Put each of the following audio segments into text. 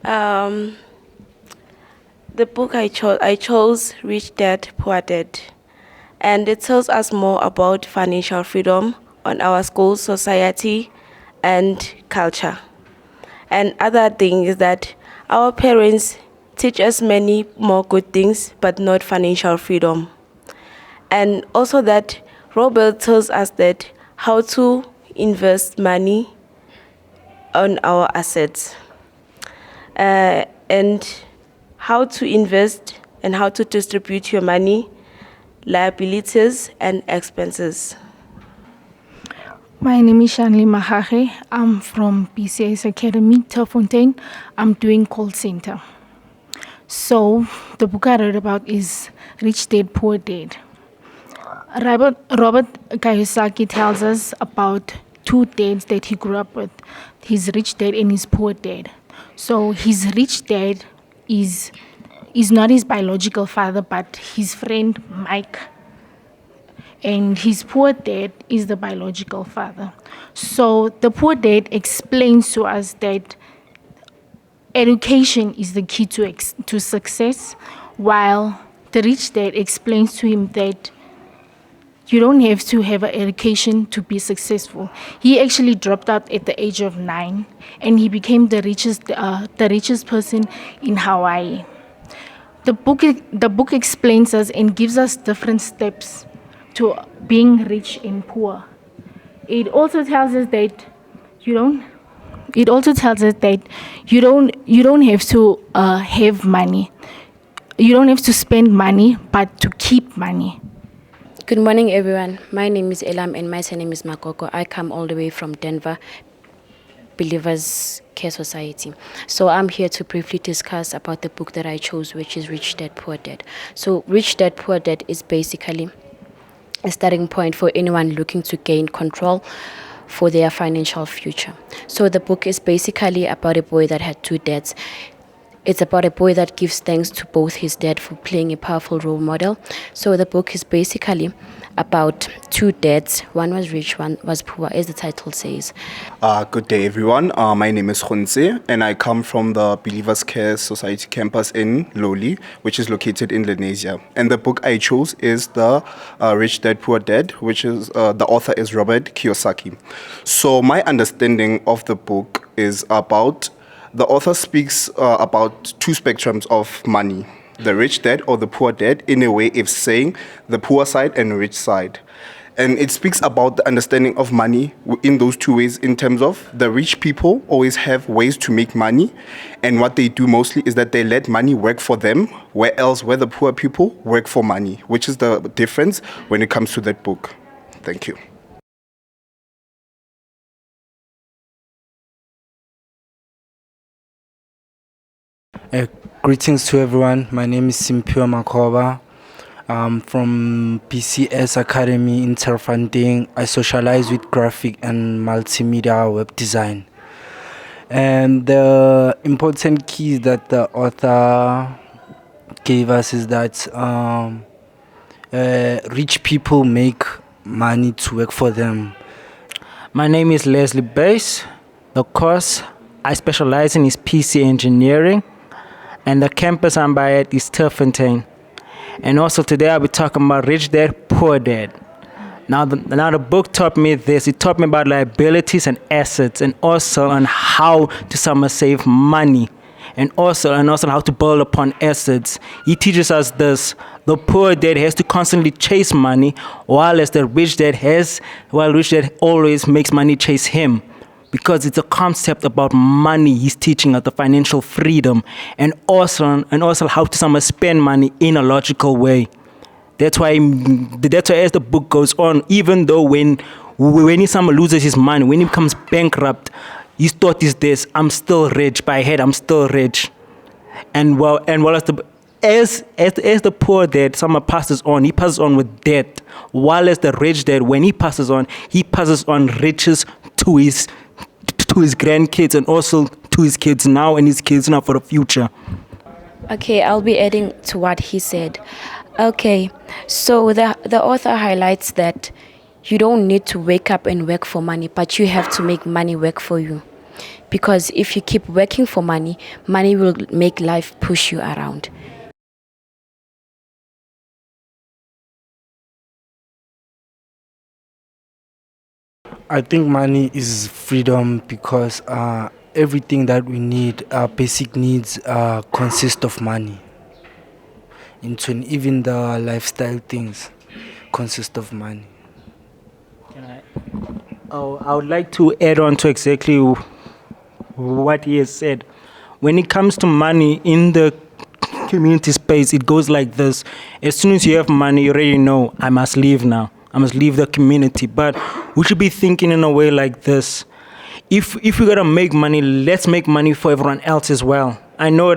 Um, the book I chose Rich Dad, Poor Dad, and it tells us more about financial freedom on our school, society, and culture. And other thing is that our parents teach us many more good things, but not financial freedom. And also that Robert tells us that how to invest money on our assets, and how to invest and how to distribute your money, liabilities and expenses. My name is Shanley Mahage. I'm from PCS Academy, Telfontein. I'm doing call center. So the book I read about is Rich Dad, Poor Dad. Robert Kiyosaki tells us about two dads that he grew up with, his rich dad and his poor dad. So his rich dad is not his biological father, but his friend Mike. And his poor dad is the biological father. So the poor dad explains to us that education is the key to success, while the rich dad explains to him that you don't have to have an education to be successful. He actually dropped out at the age of 9, and he became the richest person in Hawaii. The book explains us and gives us different steps to being rich and poor. It also tells us that you don't. It also tells us that you don't have to have money. You don't have to spend money, but to keep money. Good morning, everyone. My name is Elam and my surname is Makoko. I come all the way from Denver, Believers Care Society. So I'm here to briefly discuss about the book that I chose, which is Rich Dad, Poor Dad. So Rich Dad, Poor Dad is basically a starting point for anyone looking to gain control for their financial future. So the book is basically about a boy that had two dads. It's about a boy that gives thanks to both his dad for playing a powerful role model. So the book is basically about two dads. One was rich, one was poor, as the title says. Good day, everyone. My name is Khunze, and I come from the Believers Care Society campus in Loli, which is located in Lenasia. And the book I chose is the Rich Dad, Poor Dad, which is the author is Robert Kiyosaki. So my understanding of the book is about the author speaks about two spectrums of money, the rich dad or the poor dad, in a way it's saying the poor side and rich side. And it speaks about the understanding of money in those two ways, in terms of the rich people always have ways to make money, and what they do mostly is that they let money work for them, where the poor people work for money, which is the difference when it comes to that book. Thank you. Greetings to everyone. My name is Simpio Makoba. I'm from PCS Academy in Telfontein. I socialize with graphic and multimedia web design. And the important keys that the author gave us is that rich people make money to work for them. My name is Leslie Bass. The course I specialize in is PC engineering, and the campus I'm by at is Telfontein. And also today I'll be talking about Rich Dad, Poor Dad. Now the book taught me this. It taught me about liabilities and assets, and also on how to save money, and also how to build upon assets. He teaches us this: the poor dad has to constantly chase money, while the rich dad always makes money chase him. Because it's a concept about money. He's teaching us the financial freedom, and also how to spend money in a logical way. That's why as the book goes on, even though when someone loses his money, when he becomes bankrupt, his thought is this: I'm still rich. By head, I'm still rich. And as the poor dad, someone passes on, he passes on with debt. While as the rich dad, when he passes on riches to his grandkids, and also to his kids now, and his kids now for the future. Okay, I'll be adding to what he said. Okay, so the author highlights that you don't need to wake up and work for money, but you have to make money work for you. Because if you keep working for money, money will make life push you around. I think money is freedom because everything that we need, our basic needs, consist of money. Even the lifestyle things consist of money. Oh, I would like to add on to exactly what he has said. When it comes to money in the community space, it goes like this. As soon as you have money, you already know, I must leave now. I must leave the community. But we should be thinking in a way like this. If we're gonna make money, let's make money for everyone else as well. I know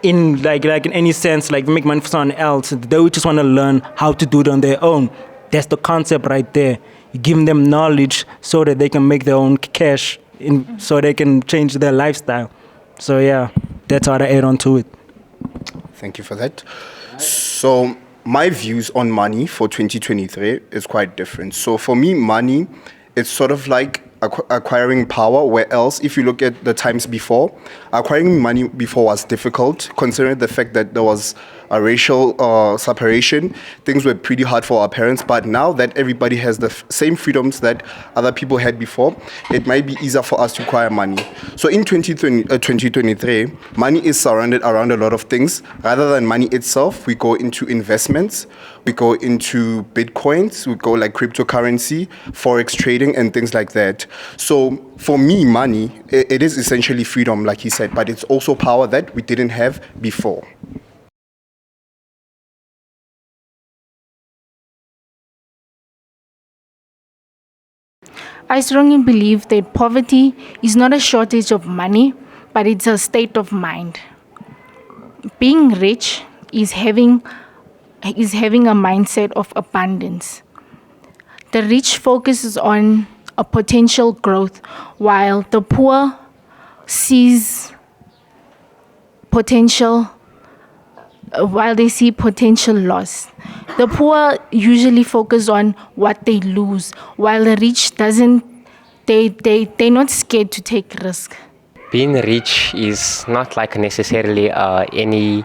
in any sense, like make money for someone else, they just want to learn how to do it on their own. That's the concept right there. You give them knowledge so that they can make their own cash, so they can change their lifestyle. So yeah, that's what I add on to it. Thank you for that. So my views on money for 2023 is quite different. So for me, money, it's sort of like acquiring power, where else, if you look at the times before, acquiring money before was difficult, considering the fact that there was a racial separation. Things were pretty hard for our parents, but now that everybody has the same freedoms that other people had before, it might be easier for us to acquire money. So in 2023, money is surrounded around a lot of things. Rather than money itself, we go into investments, we go into bitcoins, we go like cryptocurrency, forex trading, and things like that. So for me, money, it is essentially freedom, like he said, but it's also power that we didn't have before. I strongly believe that poverty is not a shortage of money, but it's a state of mind. Being rich is having a mindset of abundance. The rich focuses on a potential growth, while the poor sees potential while they see potential loss. The poor usually focus on what they lose, while the rich doesn't. They're not scared to take risk. Being rich is not like necessarily any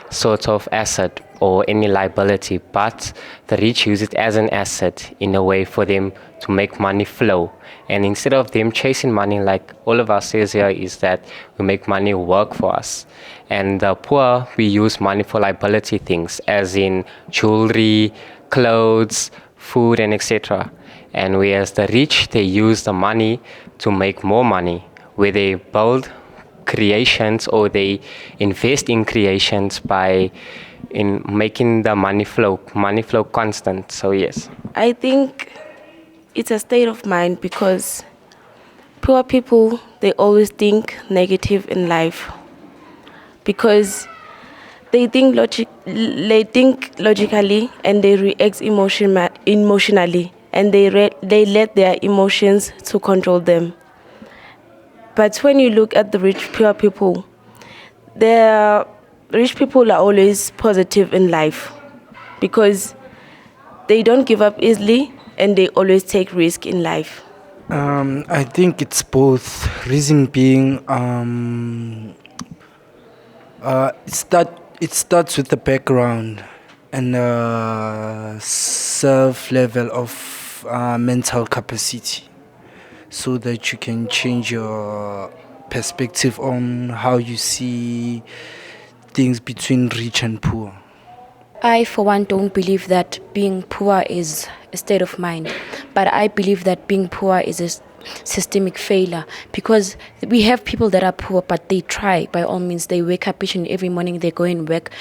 sort of asset or any liability, but the rich use it as an asset in a way for them to make money flow. And instead of them chasing money, like all of us says here, is that we make money work for us. And the poor, we use money for liability things, as in jewelry, clothes, food, and etc. And whereas the rich, they use the money to make more money, where they build creations or they invest in creations by in making the money flow constant. So yes, I think it's a state of mind because poor people, they always think negative in life because they think logically and they react emotionally, and they let their emotions to control them. But when you look at the poor people, the rich people are always positive in life because they don't give up easily and they always take risk in life. I think it's both. Reason being, it starts with the background and self level of mental capacity, so that you can change your perspective on how you see things between rich and poor. I, for one, don't believe that being poor is a state of mind, but I believe that being poor is a systemic failure, because we have people that are poor, but they try by all means. They wake up each and every morning, they go and work.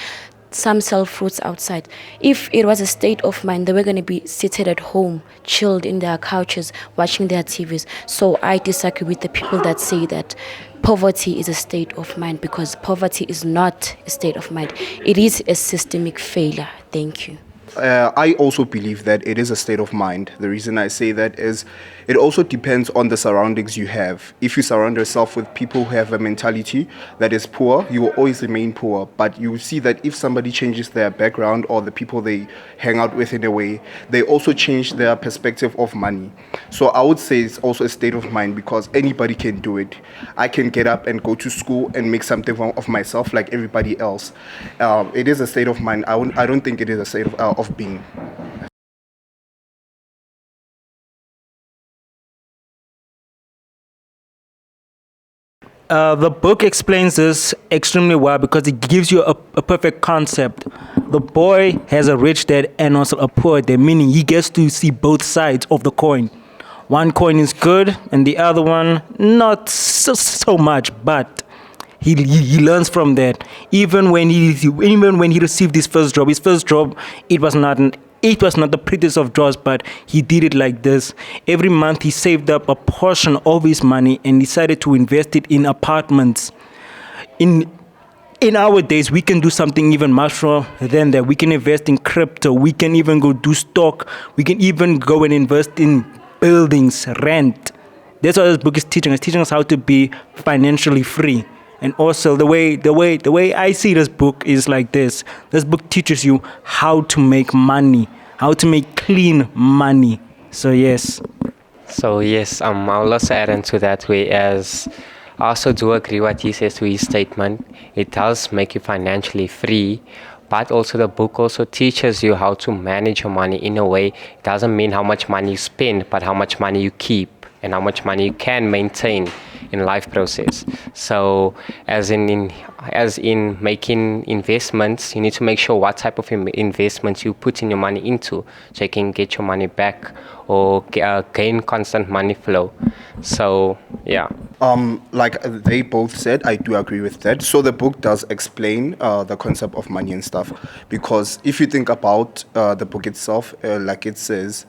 Some sell fruits outside. If it was a state of mind, they were going to be seated at home, chilled in their couches, watching their TVs. So I disagree with the people that say that poverty is a state of mind, because poverty is not a state of mind. It is a systemic failure. Thank you. I also believe that it is a state of mind. The reason I say that is it also depends on the surroundings you have. If you surround yourself with people who have a mentality that is poor, you will always remain poor. But you will see that if somebody changes their background or the people they hang out with in a way, they also change their perspective of money. So I would say it's also a state of mind because anybody can do it. I can get up and go to school and make something of myself like everybody else. It is a state of mind. I don't think it is a state of being. The book explains this extremely well because it gives you a perfect concept. The boy has a rich dad and also a poor dad, meaning he gets to see both sides of the coin. One coin is good and the other one not so much, but he learns from that. Even when he received his first job, it was not the prettiest of jobs, but he did it like this. Every month he saved up a portion of his money and decided to invest it in apartments. In our days, we can do something even much more than that. We can invest in crypto. We can even go do stock. We can even go and invest in buildings, rent. That's what this book is teaching us. It's teaching us how to be financially free. And also the way I see this book is like this. This book teaches you how to make money, how to make clean money. So yes. So yes, I'll also add into that way as I also do agree what he says to his statement. It does make you financially free, but also the book also teaches you how to manage your money in a way. It doesn't mean how much money you spend, but how much money you keep and how much money you can maintain in life process. So as in making investments, you need to make sure what type of investments you put in your money into so you can get your money back or gain constant money flow. So yeah. Like they both said, I do agree with that. So the book does explain the concept of money and stuff, because if you think about the book itself, like it says,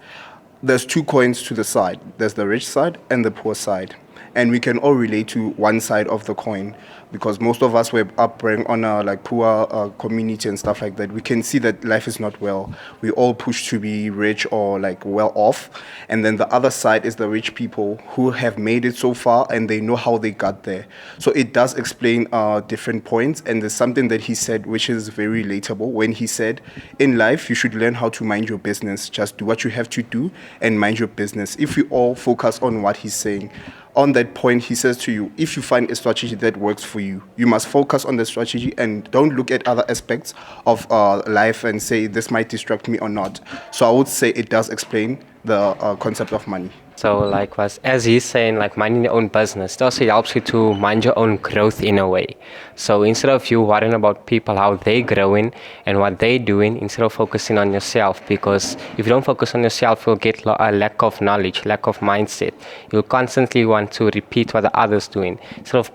there's two coins to the side. There's the rich side and the poor side. And we can all relate to one side of the coin because most of us were upbringing on a like poor community and stuff like that. We can see that life is not well. We all push to be rich or like well off. And then the other side is the rich people who have made it so far and they know how they got there. So it does explain different points. And there's something that he said which is very relatable when he said, in life, you should learn how to mind your business. Just do what you have to do and mind your business. If we all focus on what he's saying, on that point, he says to you, if you find a strategy that works for you, you must focus on the strategy and don't look at other aspects of life and say, this might distract me or not. So I would say it does explain the concept of money. So likewise, as he's saying, like minding your own business, it also helps you to mind your own growth in a way. So instead of you worrying about people, how they growing and what they doing, instead of focusing on yourself, because if you don't focus on yourself, you'll get a lack of knowledge, lack of mindset. You'll constantly want to repeat what the others doing, instead of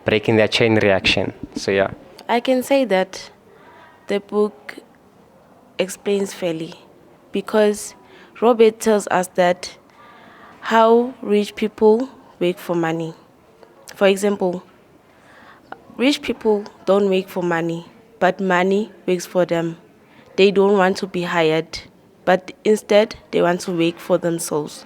breaking their chain reaction. So yeah. I can say that the book explains fairly because Robert tells us that how rich people work for money. For example, rich people don't work for money, but money works for them. They don't want to be hired, but instead they want to work for themselves.